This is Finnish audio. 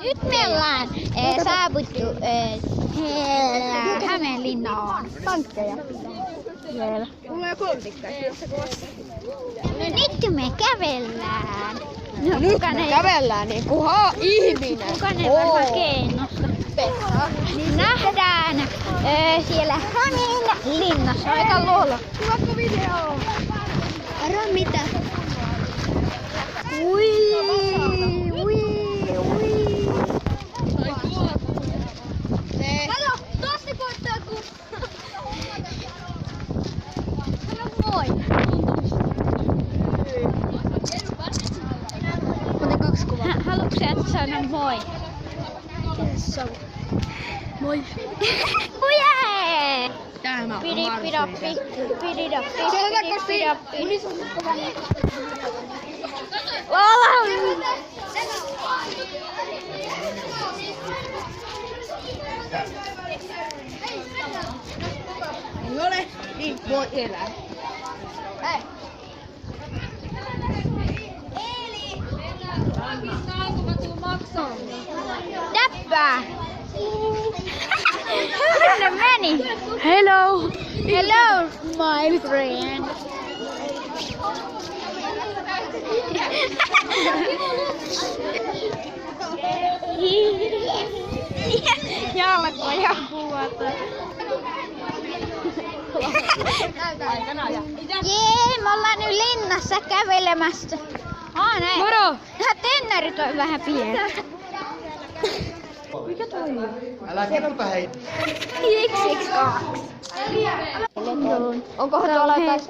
Nyt me ollaan saavuttu Hämeenlinnaan. Tankkeja. Vielä. Mulla on jo 3 tikkaa. Nyt me kävellään. No, nyt me kävellään niin kuin ihminen. Kukaan ei varmaan keinosta. Niin nähdään siellä Hämeenlinnassa. Aika lolo. Kuvatko video? Arvo mitä? Ui, ui, ui. Kato, tosta koittaa kun... Sano moi. Kuten 2 kuvaa. Haluatko sä, että sanon moi? Moi. Ujee! Tämä on Pidipidappi, pididappi, Se on takkas siinä. Ei ole, niin voi elää. Hei! Eli! Saanko mä tuun maksaa? Täppää! Sinne meni! Hello! Hello, my friend! Jalkoja kuvata. Jee, me ollaan nyt linnassa kävelemässä. Näin. Moro! Nämä tennarit on vähän pienet. Mikä toi on? Älä kerropa hei. Yksi, kaksi. Onko tuolla jotain